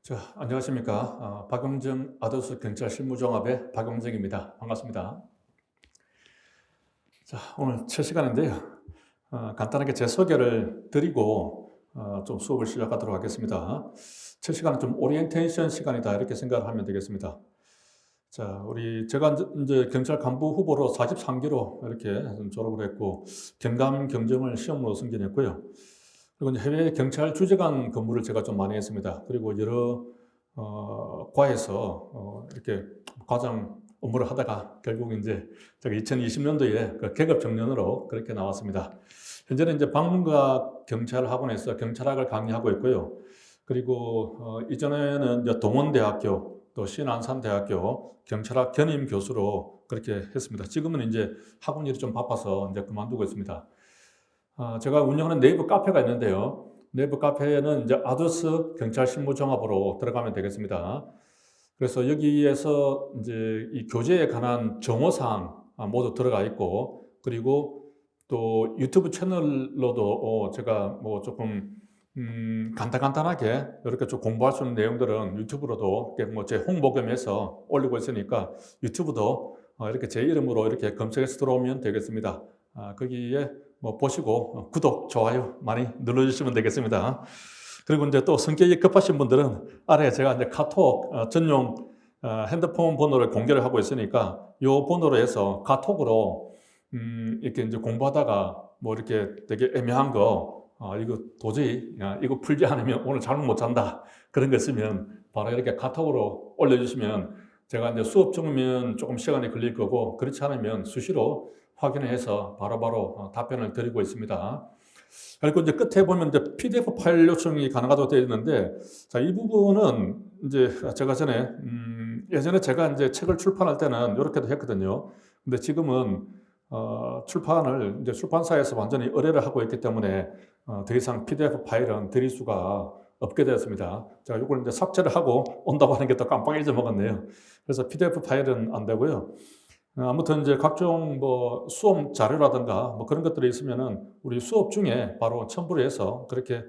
자, 안녕하십니까. 박용정 아더스 경찰 실무종합의 박용정입니다. 반갑습니다. 자, 오늘 첫 시간인데요. 간단하게 제 소개를 드리고 좀 수업을 시작하도록 하겠습니다. 첫 시간은 좀 오리엔테이션 시간이다 이렇게 생각을 하면 되겠습니다. 자, 제가 이제 경찰 간부 후보로 43기로 이렇게 졸업을 했고 경감 경정을 시험으로 승진했고요. 그리고 이제 해외 경찰 주재관 근무를 제가 좀 많이 했습니다. 그리고 여러 과에서 이렇게 과장 업무를 하다가 결국 이제 제가 2020년도에 그 계급 정년으로 그렇게 나왔습니다. 현재는 이제 방문각 경찰학원에서 경찰학을 강의하고 있고요. 그리고 이전에는 이제 동원대학교 또 신안산대학교 경찰학 견임 교수로 그렇게 했습니다. 지금은 이제 학원 일이 좀 바빠서 이제 그만두고 있습니다. 제가 운영하는 네이버 카페가 있는데요. 네이버 카페에는 이제 아더스 경찰 실무 종합으로 들어가면 되겠습니다. 그래서 여기에서 이제 이 교재에 관한 정보사항 모두 들어가 있고, 그리고 또 유튜브 채널로도 제가 뭐 조금 간단하게 이렇게 좀 공부할 수 있는 내용들은 유튜브로도 뭐 제 홍보 겸해서 올리고 있으니까 유튜브도 이렇게 제 이름으로 이렇게 검색해서 들어오면 되겠습니다. 거기에 뭐 보시고 구독, 좋아요 많이 눌러주시면 되겠습니다. 그리고 이제 또 성격이 급하신 분들은 아래에 제가 이제 카톡 전용 핸드폰 번호를 공개를 하고 있으니까 이 번호로 해서 카톡으로 이렇게 이제 공부하다가 뭐 이렇게 되게 애매한 거 이거 도저히 이거 풀지 않으면 오늘 잠을 못 잔다 그런 거 있으면 바로 이렇게 카톡으로 올려주시면 제가 이제 수업 중이면 조금 시간이 걸릴 거고 그렇지 않으면 수시로 확인을 해서 바로바로 답변을 드리고 있습니다. 그리고 이제 끝에 보면 이제 PDF 파일 요청이 가능하다고 되어 있는데, 자, 이 부분은 이제 제가 전에, 예전에 제가 이제 책을 출판할 때는 이렇게도 했거든요. 근데 지금은, 출판을 이제 출판사에서 완전히 의뢰를 하고 있기 때문에, 더 이상 PDF 파일은 드릴 수가 없게 되었습니다. 제가 이걸 이제 삭제를 하고 온다고 하는 게 또 깜빡 잊어먹었네요. 그래서 PDF 파일은 안 되고요. 아무튼 이제 각종 뭐 수업 자료라든가 뭐 그런 것들이 있으면은 우리 수업 중에 바로 첨부를 해서 그렇게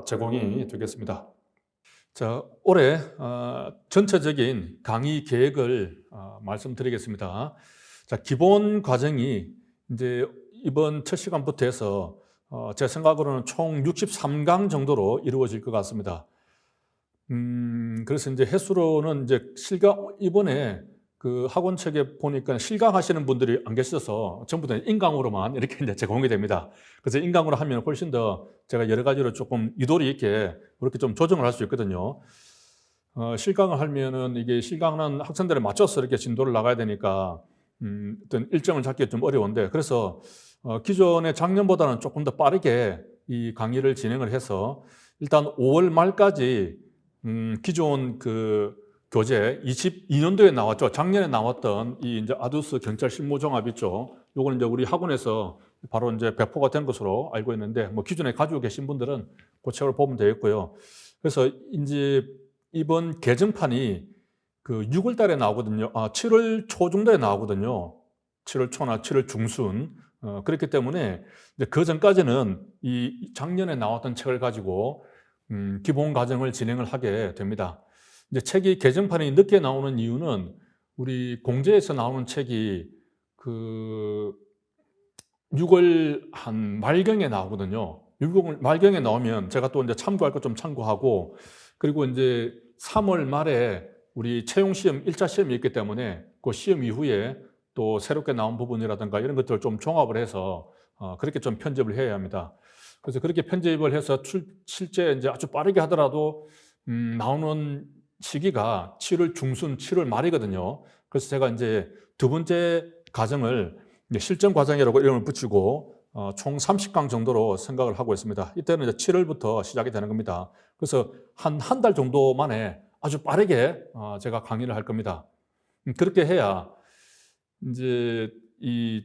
제공이 되겠습니다. 자, 올해 전체적인 강의 계획을 말씀드리겠습니다. 자, 기본 과정이 이제 이번 첫 시간부터 해서 제 생각으로는 총 63강 정도로 이루어질 것 같습니다. 그래서 이제 횟수로는 이제 이번에 그 학원 책에 보니까 실강하시는 분들이 안 계셔서 전부 다 인강으로만 이렇게 이제 제공이 됩니다. 그래서 인강으로 하면 훨씬 더 제가 여러 가지로 조금 유도리 있게 그렇게 좀 조정을 할 수 있거든요. 실강을 하면은 이게 실강하는 학생들에 맞춰서 이렇게 진도를 나가야 되니까 어떤 일정을 잡기가 좀 어려운데, 그래서 기존의 작년보다는 조금 더 빠르게 이 강의를 진행을 해서 일단 5월 말까지 기존 그 교재 22년도에 나왔죠. 작년에 나왔던 이 이제 아두스 경찰 실무 종합 있죠. 요거는 이제 우리 학원에서 바로 이제 배포가 된 것으로 알고 있는데, 뭐 기존에 가지고 계신 분들은 그 책을 보면 되겠고요. 그래서 이제 이번 개정판이 그 6월 달에 나오거든요. 7월 초 정도에 나오거든요. 7월 초나 7월 중순. 그렇기 때문에 이제 그 전까지는 이 작년에 나왔던 책을 가지고 기본 과정을 진행을 하게 됩니다. 이제 책이 개정판이 늦게 나오는 이유는 우리 공제에서 나오는 책이 그 6월 한 말경에 나오거든요. 6월 말경에 나오면 제가 또 이제 참고할 것 좀 참고하고, 그리고 이제 3월 말에 우리 채용 시험 1차 시험이 있기 때문에 그 시험 이후에 또 새롭게 나온 부분이라든가 이런 것들을 좀 종합을 해서 그렇게 좀 편집을 해야 합니다. 그래서 그렇게 편집을 해서 실제 이제 아주 빠르게 하더라도 나오는 시기가 7월 중순, 7월 말이거든요. 그래서 제가 이제 두 번째 과정을 실전 과정이라고 이름을 붙이고 총 30강 정도로 생각을 하고 있습니다. 이때는 이제 7월부터 시작이 되는 겁니다. 그래서 한 달 정도 만에 아주 빠르게 제가 강의를 할 겁니다. 그렇게 해야 이제 이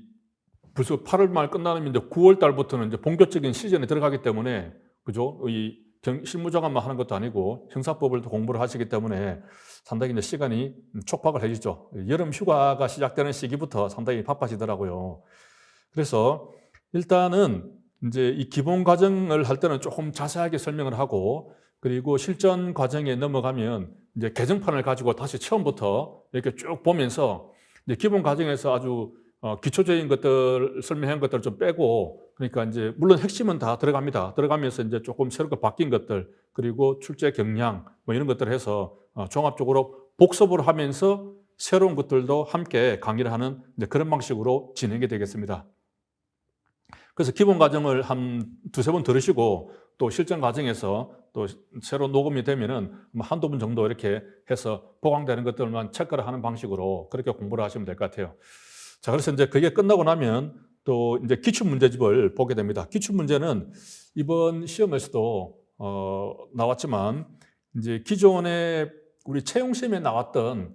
벌써 8월 말 끝나면 이제 9월 달부터는 이제 본격적인 시즌에 들어가기 때문에, 그죠? 이 실무정합만 하는 것도 아니고 형사법을 또 공부를 하시기 때문에 상당히 이제 시간이 촉박을 해지죠. 여름 휴가가 시작되는 시기부터 상당히 바빠지더라고요. 그래서 일단은 이제 이 기본 과정을 할 때는 조금 자세하게 설명을 하고, 그리고 실전 과정에 넘어가면 이제 개정판을 가지고 다시 처음부터 이렇게 쭉 보면서 이제 기본 과정에서 아주 기초적인 것들 설명한 것들을 좀 빼고, 그러니까 이제 물론 핵심은 다 들어갑니다. 들어가면서 이제 조금 새롭게 바뀐 것들, 그리고 출제 경량 뭐 이런 것들을 해서 종합적으로 복습을 하면서 새로운 것들도 함께 강의를 하는 이제 그런 방식으로 진행이 되겠습니다. 그래서 기본 과정을 한 두세 번 들으시고 또 실전 과정에서 또 새로 녹음이 되면은 한두 번 정도 이렇게 해서 보강되는 것들만 체크를 하는 방식으로 그렇게 공부를 하시면 될 것 같아요. 자, 그래서 이제 그게 끝나고 나면 또 이제 기출 문제집을 보게 됩니다. 기출 문제는 이번 시험에서도 나왔지만 이제 기존에 우리 채용 시험에 나왔던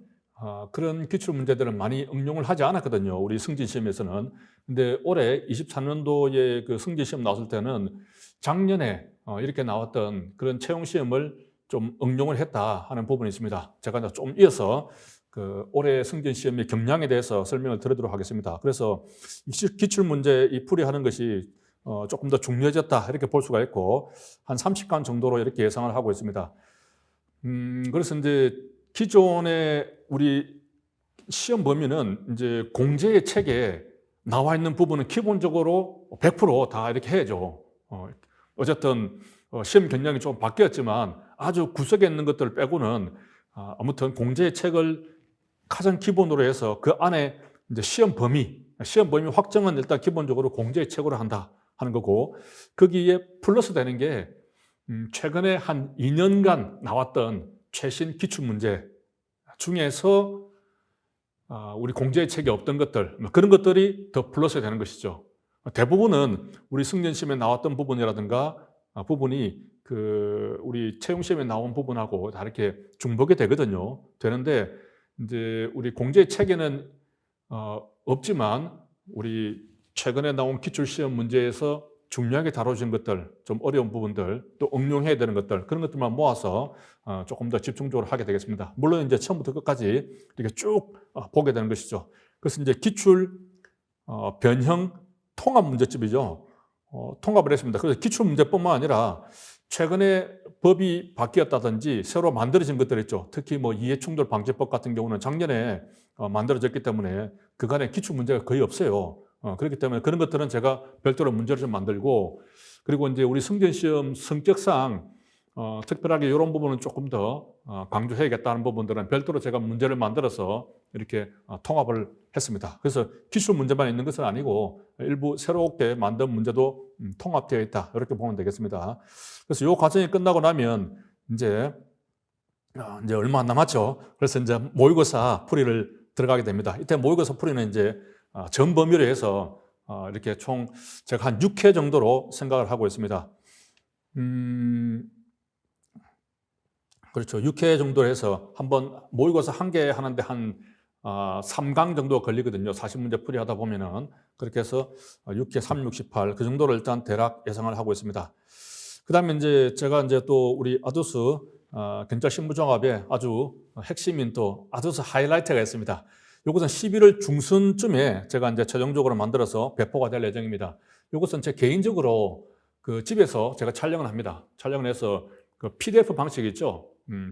그런 기출 문제들은 많이 응용을 하지 않았거든요. 우리 승진 시험에서는. 근데 올해 23년도에 그 승진 시험 나왔을 때는 작년에 이렇게 나왔던 그런 채용 시험을 좀 응용을 했다 하는 부분이 있습니다. 제가 이제 좀 이어서 그 올해 승진 시험의 경량에 대해서 설명을 드리도록 하겠습니다. 그래서 기출 문제 이 풀이하는 것이 조금 더 중요해졌다 이렇게 볼 수가 있고, 한 30간 정도로 이렇게 예상을 하고 있습니다. 그래서 이제 기존에 우리 시험 범위는 이제 공제의 책에 나와 있는 부분은 기본적으로 100% 이렇게 해야죠. 어쨌든 시험 경향이 좀 바뀌었지만 아주 구석에 있는 것들을 빼고는 아무튼 공제의 책을 가장 기본으로 해서 그 안에 이제 시험 범위 확정은 일단 기본적으로 공제의 책으로 한다 하는 거고, 거기에 플러스 되는 게 최근에 한 2년간 나왔던 최신 기출 문제 중에서 우리 공제의 책에 없던 것들, 그런 것들이 더 플러스 되는 것이죠. 대부분은 우리 승진 시험에 나왔던 부분이라든가 부분이 그 우리 채용 시험에 나온 부분하고 다 이렇게 중복이 되거든요. 되는데 이제 우리 공제의 책에는 없지만 우리 최근에 나온 기출 시험 문제에서 중요하게 다뤄진 것들, 좀 어려운 부분들, 또 응용해야 되는 것들, 그런 것들만 모아서 조금 더 집중적으로 하게 되겠습니다. 물론 이제 처음부터 끝까지 이렇게 쭉 보게 되는 것이죠. 그래서 이제 기출 변형 통합 문제집이죠. 통합을 했습니다. 그래서 기출 문제뿐만 아니라 최근에 법이 바뀌었다든지 새로 만들어진 것들 있죠. 특히 뭐 이해충돌 방지법 같은 경우는 작년에 만들어졌기 때문에 그간에 기출 문제가 거의 없어요. 그렇기 때문에 그런 것들은 제가 별도로 문제를 좀 만들고, 그리고 이제 우리 승진시험 성격상 특별하게 이런 부분은 조금 더 강조해야겠다는 부분들은 별도로 제가 문제를 만들어서 이렇게 통합을 했습니다. 그래서 기출 문제만 있는 것은 아니고 일부 새롭게 만든 문제도 통합되어 있다, 이렇게 보면 되겠습니다. 그래서 이 과정이 끝나고 나면 이제 얼마 안 남았죠. 그래서 이제 모의고사 풀이를 들어가게 됩니다. 이때 모의고사 풀이는 이제 전 범위로 해서 이렇게 총 제가 한 6회 정도로 생각을 하고 있습니다. 그렇죠. 6회 정도 해서 한번 모의고사 한 개 하는데 한 3강 정도 걸리거든요. 40문제 풀이하다 보면은. 그렇게 해서 6회 3, 68, 그 정도를 일단 대략 예상을 하고 있습니다. 그 다음에 이제 제가 이제 또 우리 아두스 경찰 신부종합에 아주 핵심인 또 아두스 하이라이트가 있습니다. 이것은 11월 중순쯤에 제가 이제 최종적으로 만들어서 배포가 될 예정입니다. 이것은 제 개인적으로 그 집에서 제가 촬영을 합니다. 촬영을 해서 그 PDF 방식 있죠.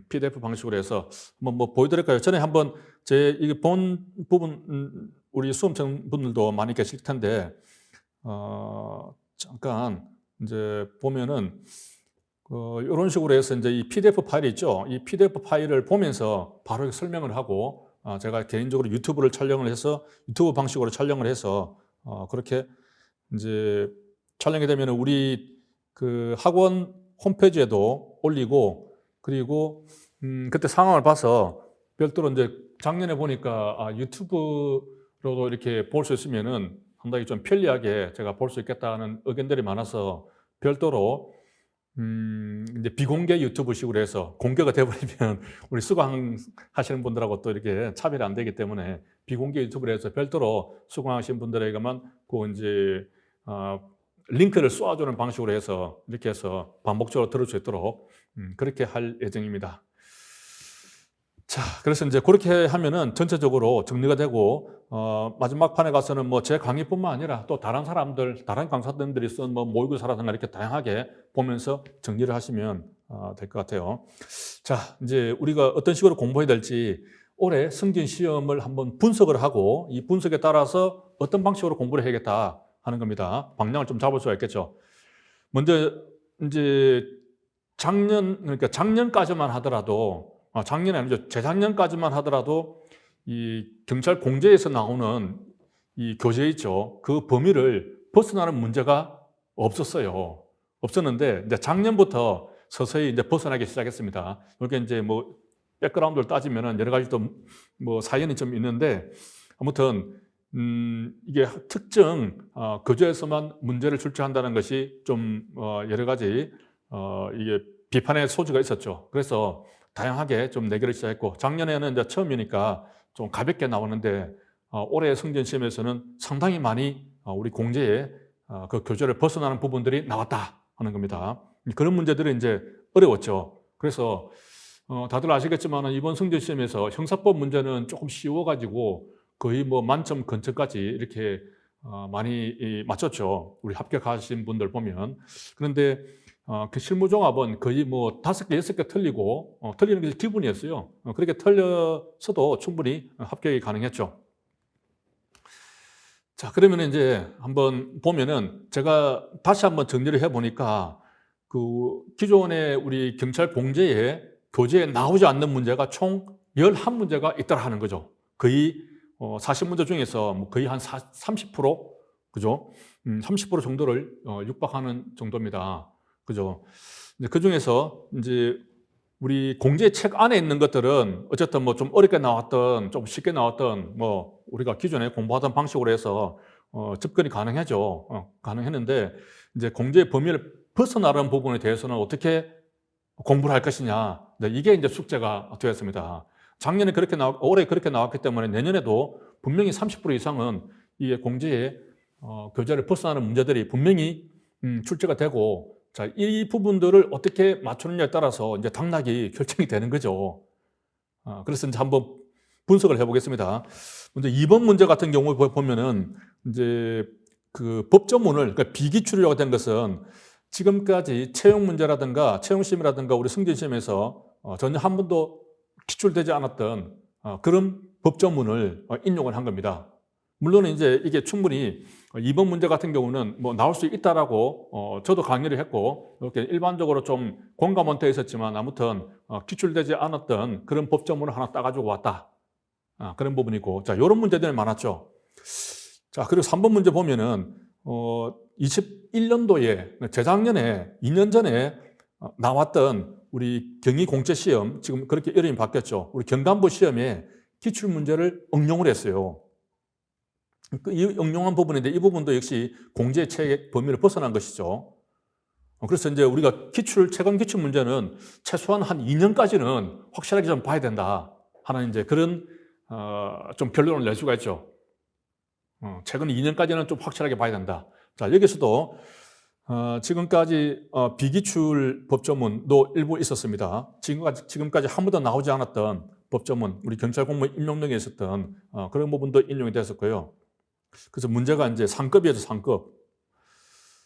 PDF 방식으로 해서 한번 뭐 보여드릴까요? 전에 한번 제 이게 본 부분 우리 수험생 분들도 많이 계실 텐데 잠깐 이제 보면은 이런 식으로 해서 이제 이 PDF 파일이 있죠. 이 PDF 파일을 보면서 바로 설명을 하고 제가 개인적으로 유튜브를 촬영을 해서 유튜브 방식으로 촬영을 해서 그렇게 이제 촬영이 되면 우리 그 학원 홈페이지에도 올리고, 그리고 그때 상황을 봐서 별도로 이제 작년에 보니까 유튜브로도 이렇게 볼 수 있으면은 상당히 좀 편리하게 제가 볼 수 있겠다는 의견들이 많아서 별도로 이제 비공개 유튜브식으로 해서 공개가 돼버리면 우리 수강하시는 분들하고 또 이렇게 차별이 안 되기 때문에 비공개 유튜브로 해서 별도로 수강하신 분들에게만 그 이제 링크를 쏘아주는 방식으로 해서 이렇게 해서 반복적으로 들을 수 있도록 그렇게 할 예정입니다. 자, 그래서 이제 그렇게 하면은 전체적으로 정리가 되고 마지막 판에 가서는 뭐 제 강의뿐만 아니라 또 다른 사람들, 다른 강사님들이 쓴 뭐 모의고사라든가 이렇게 다양하게 보면서 정리를 하시면 될 것 같아요. 자, 이제 우리가 어떤 식으로 공부해야 될지 올해 승진 시험을 한번 분석을 하고 이 분석에 따라서 어떤 방식으로 공부를 해야겠다 하는 겁니다. 방향을 좀 잡을 수가 있겠죠. 먼저 이제 그러니까 작년까지만 하더라도, 작년이 아니죠. 재작년까지만 하더라도 이 경찰 공제에서 나오는 이 교재 있죠. 그 범위를 벗어나는 문제가 없었는데 이제 작년부터 서서히 이제 벗어나기 시작했습니다. 이렇게 이제 뭐 백그라운드를 따지면은 여러 가지 또 뭐 사연이 좀 있는데 아무튼 이게 특정 교재에서만 문제를 출제한다는 것이 좀 여러 가지 이게 비판의 소지가 있었죠. 그래서 다양하게 좀 내기를 시작했고 작년에는 이제 처음이니까 좀 가볍게 나오는데 올해 승진 시험에서는 상당히 많이 우리 공제에 그 교재를 벗어나는 부분들이 나왔다 하는 겁니다. 그런 문제들이 이제 어려웠죠. 그래서 다들 아시겠지만 이번 승진 시험에서 형사법 문제는 조금 쉬워가지고 거의 뭐 만점 근처까지 이렇게 많이 맞췄죠. 우리 합격하신 분들 보면. 그런데 그 실무종합은 거의 뭐 5개, 6개 틀리고 틀리는 게 기본이었어요. 그렇게 틀렸어도 충분히 합격이 가능했죠. 자, 그러면 이제 한번 보면은 제가 다시 한번 정리를 해보니까 그 기존의 우리 경찰 공제에 교재에 나오지 않는 문제가 총 11문제가 있더라 하는 거죠. 거의 40문제 중에서 뭐 거의 한 30%, 그죠? 30% 정도를 육박하는 정도입니다. 그죠? 그 중에서 이제 우리 공제 책 안에 있는 것들은 어쨌든 뭐 좀 어렵게 나왔던, 좀 쉽게 나왔던, 뭐 우리가 기존에 공부하던 방식으로 해서 접근이 가능했는데 이제 공제의 범위를 벗어나는 부분에 대해서는 어떻게 공부를 할 것이냐. 이게 이제 숙제가 되었습니다. 작년에 올해 그렇게 나왔기 때문에 내년에도 분명히 30% 이상은 이 공제의 교재를 벗어나는 문제들이 분명히 출제가 되고, 자, 이 부분들을 어떻게 맞추느냐에 따라서 이제 당락이 결정이 되는 거죠. 그래서 이제 한번 분석을 해보겠습니다. 먼저 2번 문제 같은 경우 보면은 이제 그 법조문을, 그러니까 비기출이라고 된 것은 지금까지 채용 문제라든가 채용 시험이라든가 우리 승진 시험에서 전혀 한 번도 기출되지 않았던 그런 법조문을 인용을 한 겁니다. 물론 이제 이게 충분히 2번 문제 같은 경우는 뭐 나올 수 있다라고 저도 강의를 했고 이렇게 일반적으로 좀 공감은 되어 있었지만 아무튼 기출되지 않았던 그런 법조문을 하나 따가지고 왔다. 그런 부분이고, 자, 이런 문제들이 많았죠. 자, 그리고 3번 문제 보면은 21년도에 재작년에 2년 전에 나왔던 우리 경위공채시험, 지금 그렇게 이름이 바뀌었죠. 우리 경감부 시험에 기출문제를 응용을 했어요. 이 응용한 부분인데 이 부분도 역시 공제 체계 범위를 벗어난 것이죠. 그래서 이제 우리가 최근 기출 문제는 최소한 한 2년까지는 확실하게 좀 봐야 된다 하는 이제 그런 좀 결론을 낼 수가 있죠. 최근 2년까지는 좀 확실하게 봐야 된다. 자, 여기서도 지금까지 비기출 법조문도 일부 있었습니다. 지금까지 한 번도 나오지 않았던 법조문, 우리 경찰 공무원 임용 등에 있었던 그런 부분도 인용이 됐었고요. 그래서 문제가 이제 상급이었죠, 상급.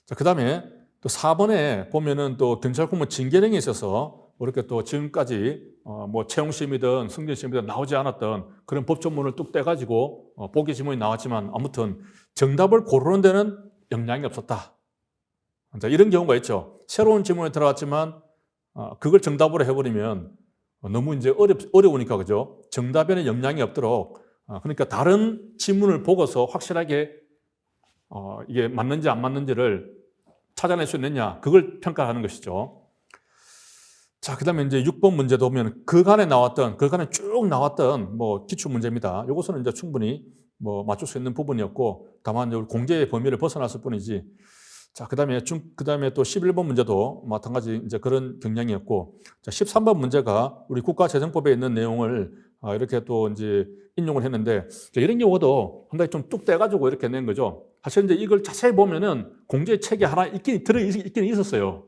자, 그 다음에 또 4번에 보면은 또 경찰 공무원 징계령이 있어서 이렇게 또 지금까지 뭐 채용시험이든 승진시험이든 나오지 않았던 그런 법조문을 뚝 떼가지고 보기 지문이 나왔지만 아무튼 정답을 고르는 데는 영향이 없었다. 자, 이런 경우가 있죠. 새로운 지문에 들어갔지만 그걸 정답으로 해버리면 너무 이제 어려우니까, 그죠? 정답에는 영향이 없도록 그러니까 다른 지문을 보고서 확실하게 이게 맞는지 안 맞는지를 찾아낼 수 있느냐, 그걸 평가하는 것이죠. 자, 그 다음에 이제 6번 문제도 보면 그간에 쭉 나왔던 뭐 기출 문제입니다. 이것은 이제 충분히 뭐 맞출 수 있는 부분이었고, 다만 공제의 범위를 벗어났을 뿐이지. 자, 그 다음에 또 11번 문제도 마찬가지 이제 그런 경향이었고, 자, 13번 문제가 우리 국가재정법에 있는 내용을 이렇게 또 이제 인용을 했는데, 이런 경우도 상당히 좀 뚝 떼가지고 이렇게 낸 거죠. 사실 이제 이걸 자세히 보면은 공제 책이 하나 있긴 있었어요.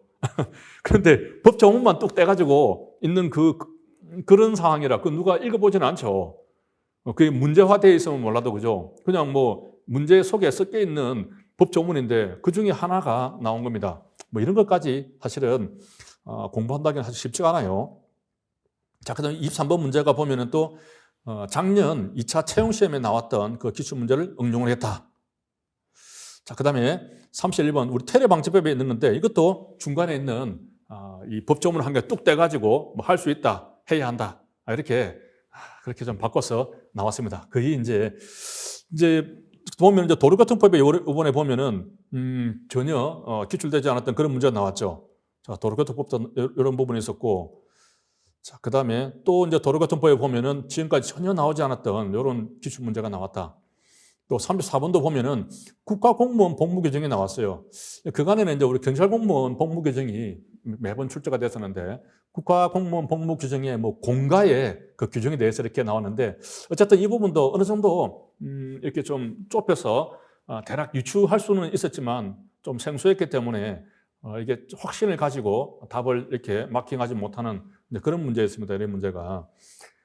그런데 법조문만 뚝 떼가지고 있는 그런 상황이라 누가 읽어보지는 않죠. 그게 문제화되어 있으면 몰라도, 그죠? 그냥 뭐 문제 속에 섞여 있는 법조문인데 그 중에 하나가 나온 겁니다. 뭐 이런 것까지 사실은 공부한다기는 사실 쉽지가 않아요. 자, 그다음 23번 문제가 보면은 또 작년 2차 채용 시험에 나왔던 그 기출 문제를 응용을 했다. 자, 그다음에 31번 우리 테러 방지법에 있는 건데 이것도 중간에 있는 이 법조문 한 개 뚝 떼가지고 뭐 할 수 있다, 해야 한다 이렇게 그렇게 좀 바꿔서 나왔습니다. 거의 이제 보면 이제 도로교통법에 이번에 보면은 전혀 기출되지 않았던 그런 문제가 나왔죠. 자, 도로교통법도 이런 부분이 있었고, 자, 그다음에 또 이제 도로교통법에 보면은 지금까지 전혀 나오지 않았던 이런 기출 문제가 나왔다. 또 34번도 보면은 국가공무원 복무규정이 나왔어요. 그간에는 이제 우리 경찰공무원 복무규정이 매번 출제가 됐었는데 국가공무원 복무규정에 뭐 공가의 그 규정에 대해서 이렇게 나왔는데 어쨌든 이 부분도 어느 정도 이렇게 좀 좁혀서 대략 유추할 수는 있었지만 좀 생소했기 때문에 이게 확신을 가지고 답을 이렇게 마킹하지 못하는 그런 문제였습니다. 이런 문제가.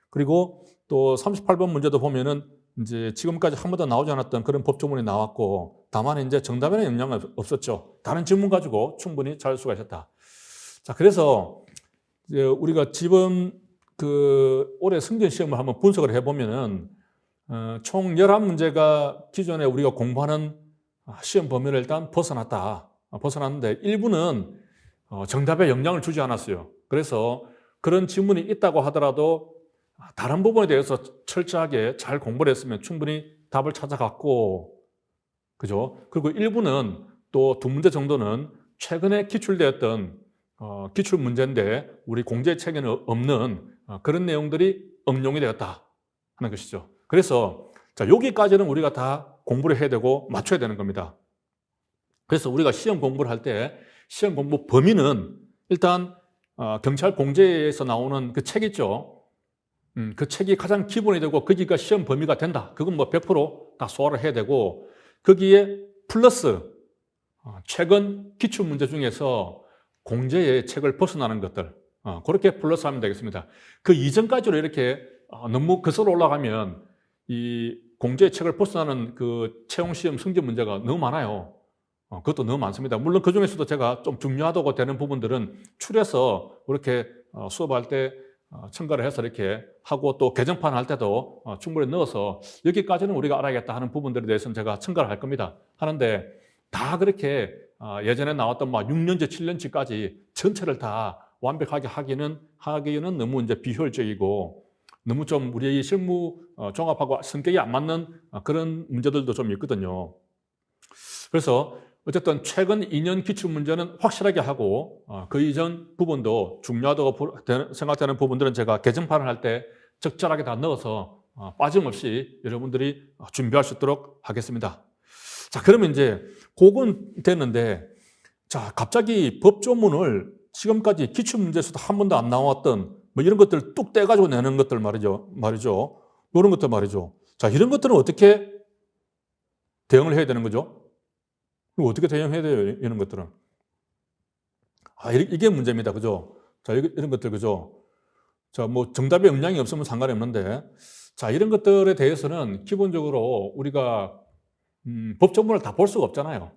그리고 또 38번 문제도 보면은 이제 지금까지 한 번도 나오지 않았던 그런 법조문이 나왔고, 다만 이제 정답에는 영향은 없었죠. 다른 질문 가지고 충분히 찾을 수가 있었다. 자, 그래서 이제 우리가 지금 올해 승진 시험을 한번 분석을 해보면은 총 11문제가 기존에 우리가 공부하는 시험 범위를 일단 벗어났다. 벗어났는데 일부는 정답에 영향을 주지 않았어요. 그래서 그런 질문이 있다고 하더라도 다른 부분에 대해서 철저하게 잘 공부를 했으면 충분히 답을 찾아갔고, 그죠? 그리고 일부는 또 2문제 정도는 최근에 기출되었던 기출 문제인데 우리 공제책에는 없는 그런 내용들이 응용이 되었다 하는 것이죠. 그래서 자, 여기까지는 우리가 다 공부를 해야 되고 맞춰야 되는 겁니다. 그래서 우리가 시험 공부를 할 때 시험 공부 범위는 일단 경찰 공제에서 나오는 그 책 있죠. 그 책이 가장 기본이 되고 거기가 시험 범위가 된다. 그건 뭐 100% 다 소화를 해야 되고 거기에 플러스 최근 기출 문제 중에서 공제의 책을 벗어나는 것들 그렇게 플러스하면 되겠습니다. 그 이전까지로 이렇게 너무 거슬러 올라가면 이 공제의 책을 벗어나는 그 채용시험 승진 문제가 너무 많아요. 그것도 너무 많습니다. 물론 그 중에서도 제가 좀 중요하다고 되는 부분들은 추려서 그렇게 수업할 때 첨가를 해서 이렇게 하고 또 개정판 할 때도 충분히 넣어서 여기까지는 우리가 알아야겠다 하는 부분들에 대해서는 제가 첨가를 할 겁니다. 하는데 다 그렇게 예전에 나왔던 막 6년제, 7년치까지 전체를 다 완벽하게 하기는 너무 이제 비효율적이고 너무 좀 우리의 실무 종합하고 성격이 안 맞는 그런 문제들도 좀 있거든요. 그래서 어쨌든 최근 2년 기출 문제는 확실하게 하고 그 이전 부분도 중요하다고 생각되는 부분들은 제가 개정판을 할 때 적절하게 다 넣어서 빠짐없이 여러분들이 준비할 수 있도록 하겠습니다. 자, 그러면 이제 그건 됐는데 자, 갑자기 법조문을 지금까지 기출 문제에서도 한 번도 안 나왔던 뭐 이런 것들 뚝 떼가지고 내는 것들 말이죠. 이런 것들 말이죠. 자, 이런 것들은 어떻게 대응을 해야 되는 거죠? 어떻게 대응해야 돼요? 이런 것들은. 이게 문제입니다. 그죠? 자, 이런 것들, 그죠? 자, 뭐 정답에 영향이 없으면 상관이 없는데, 자, 이런 것들에 대해서는 기본적으로 우리가 법조문을 다 볼 수가 없잖아요.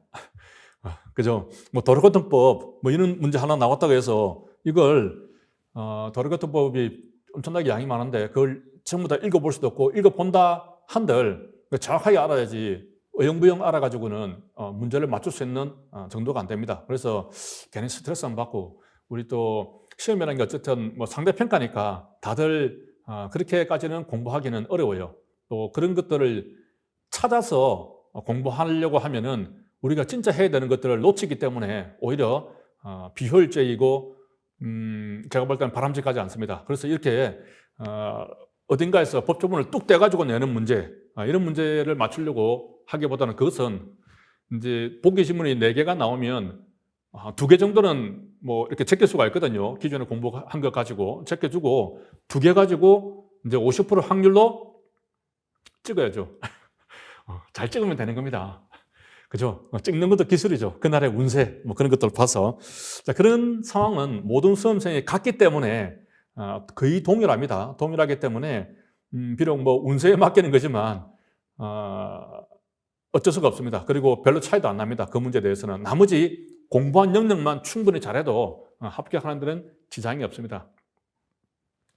그죠? 뭐 도로교통법, 뭐 이런 문제 하나 나왔다고 해서 이걸 도로교통법이 엄청나게 양이 많은데 그걸 전부 다 읽어볼 수도 없고 읽어본다 한들 정확하게 알아야지 어영부영 알아가지고는 문제를 맞출 수 있는 정도가 안 됩니다. 그래서 괜히 스트레스 안 받고 우리 또 시험이라는 게 어쨌든 뭐 상대평가니까 다들 그렇게까지는 공부하기는 어려워요. 또 그런 것들을 찾아서 공부하려고 하면은 우리가 진짜 해야 되는 것들을 놓치기 때문에 오히려 비효율적이고 제가 볼 때는 바람직하지 않습니다. 그래서 이렇게 어딘가에서 법조문을 뚝 떼가지고 내는 문제 이런 문제를 맞추려고 하기보다는 그것은 이제 보기신문이 4개가 나오면 2개 정도는 뭐 이렇게 제낄 수가 있거든요. 기존에 공부한 것 가지고 제껴주고 2개 가지고 이제 50% 확률로 찍어야죠. 잘 찍으면 되는 겁니다. 그죠? 찍는 것도 기술이죠. 그날의 운세, 뭐 그런 것들을 봐서. 자, 그런 상황은 모든 수험생이 같기 때문에 거의 동일합니다. 동일하기 때문에 비록 뭐 운세에 맡기는 거지만 어쩔 수가 없습니다. 그리고 별로 차이도 안 납니다. 그 문제에 대해서는. 나머지 공부한 영역만 충분히 잘해도 합격하는 데는 지장이 없습니다.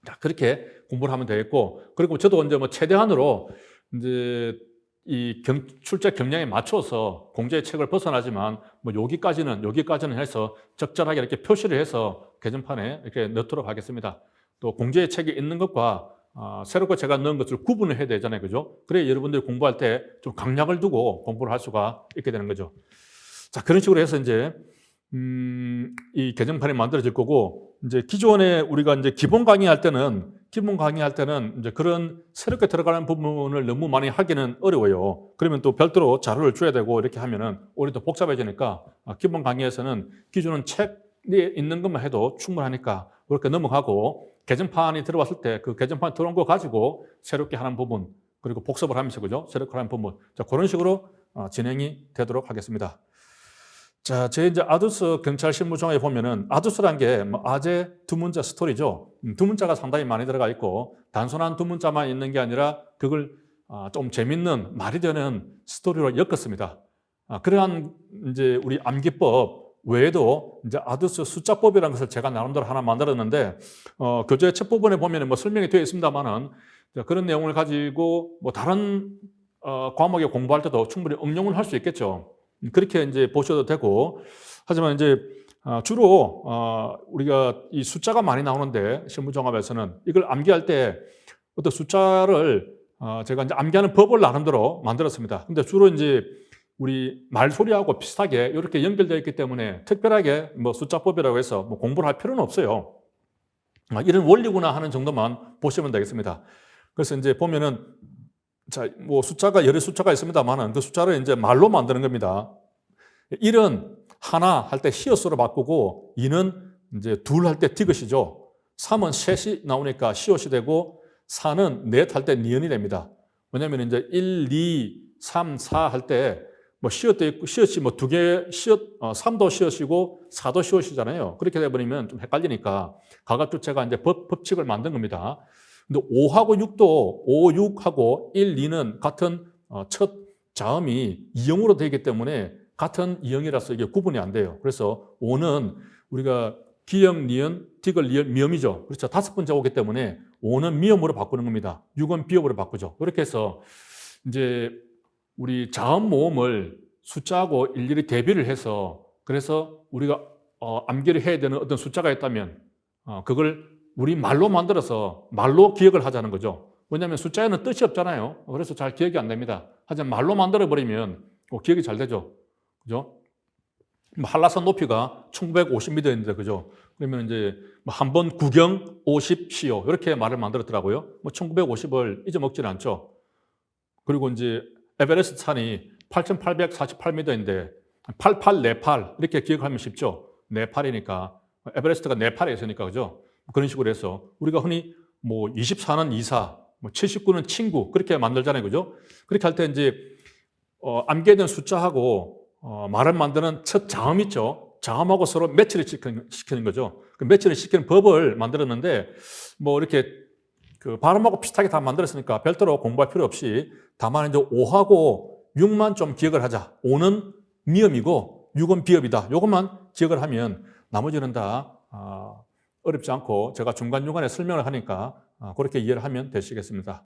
자, 그렇게 공부를 하면 되겠고, 그리고 저도 이제 뭐 최대한으로 이제 이 출제 경량에 맞춰서 공제의 책을 벗어나지만 뭐 여기까지는 해서 적절하게 이렇게 표시를 해서 개정판에 이렇게 넣도록 하겠습니다. 또 공제의 책이 있는 것과 새롭게 제가 넣은 것을 구분을 해야 되잖아요. 그죠? 그래 여러분들이 공부할 때 좀 강약을 두고 공부를 할 수가 있게 되는 거죠. 자, 그런 식으로 해서 이제 이 개정판이 만들어질 거고, 이제 기존에 우리가 이제 기본 강의할 때는 이제 그런 새롭게 들어가는 부분을 너무 많이 하기는 어려워요. 그러면 또 별도로 자료를 줘야 되고 이렇게 하면은 오히려 더 복잡해지니까 기본 강의에서는 기존은 책에 있는 것만 해도 충분하니까 그렇게 넘어가고, 개정판이 들어왔을 때 그 개정판이 들어온 거 가지고 새롭게 하는 부분, 그리고 복습을 하면서 그죠? 새롭게 하는 부분. 자, 그런 식으로 진행이 되도록 하겠습니다. 자, 제 이제 아두스 경찰 실무종합에 보면은 아두스란 게 뭐 아재 두 문자 스토리죠. 두 문자가 상당히 많이 들어가 있고, 단순한 두 문자만 있는 게 아니라 그걸 좀 재밌는 말이 되는 스토리로 엮었습니다. 그러한 이제 우리 암기법 외에도 이제 아두스 숫자법이라는 것을 제가 나름대로 하나 만들었는데, 교재 첫 부분에 보면은 뭐 설명이 되어 있습니다만은 그런 내용을 가지고 뭐 다른 과목에 공부할 때도 충분히 응용을 할 수 있겠죠. 그렇게 이제 보셔도 되고, 하지만 이제 주로 우리가 이 숫자가 많이 나오는데 실무종합에서는 이걸 암기할 때 어떤 숫자를 제가 이제 암기하는 법을 나름대로 만들었습니다. 근데 주로 이제 우리 말소리하고 비슷하게 이렇게 연결되어 있기 때문에 특별하게 뭐 숫자법이라고 해서 뭐 공부를 할 필요는 없어요. 이런 원리구나 하는 정도만 보시면 되겠습니다. 그래서 이제 보면은 자, 뭐 숫자가 여러 숫자가 있습니다만은 그 숫자를 이제 말로 만드는 겁니다. 1은 하나 할 때 히읗으로 바꾸고, 2는 이제 둘 할 때 디귿이죠. 3은 셋이 나오니까 시옷이 되고, 4는 넷 할 때 니은이 됩니다. 왜냐하면 이제 1, 2, 3, 4 할 때 뭐 시옷도 있고, 시옷이 뭐 두 개, 시옷, 3도 시옷이고 4도 시옷이잖아요. 그렇게 되어버리면 좀 헷갈리니까 가각주체가 이제 법칙을 만든 겁니다. 근데 5하고 6도 5, 6하고 1, 2는 같은 첫 자음이 이형으로 되기 때문에 같은 이형이라서 이게 구분이 안 돼요. 그래서 5는 우리가 기역, 니은, 디귿, 리을, 미음이죠. 그렇죠. 다섯 번째 오기 때문에 5는 미음으로 바꾸는 겁니다. 6은 비읍으로 바꾸죠. 그렇게 해서 이제 우리 자음 모음을 숫자하고 일일이 대비를 해서, 그래서 우리가 암기를 해야 되는 어떤 숫자가 있다면 그걸 우리 말로 만들어서 말로 기억을 하자는 거죠. 왜냐하면 숫자에는 뜻이 없잖아요. 그래서 잘 기억이 안 됩니다. 하지만 말로 만들어버리면 기억이 잘 되죠. 그죠? 한라산 높이가 1950m인데, 그죠? 그러면 이제 한 번 구경 50시요. 이렇게 말을 만들었더라고요. 뭐 1950을 잊어먹지는 않죠. 그리고 이제 에베레스트 산이 8,848m인데 8848 이렇게 기억하면 쉽죠. 네팔이니까 에베레스트가 네팔에 있으니까, 그죠? 그런 식으로 해서 우리가 흔히 뭐 24는 이사, 뭐 79는 친구 그렇게 만들잖아요, 그죠? 그렇게 할 때 이제 암기된 숫자하고 말을 만드는 첫 자음 있죠. 자음하고 서로 매치를 시키는 거죠. 그 매치를 시키는 법을 만들었는데 뭐 이렇게 그 발음하고 비슷하게 다 만들었으니까 별도로 공부할 필요 없이, 다만 이제 5하고 6만 좀 기억을 하자. 5는 미음이고 6은 비읍이다. 이것만 기억을 하면 나머지는 다 어렵지 않고 제가 중간중간에 설명을 하니까 그렇게 이해를 하면 되시겠습니다.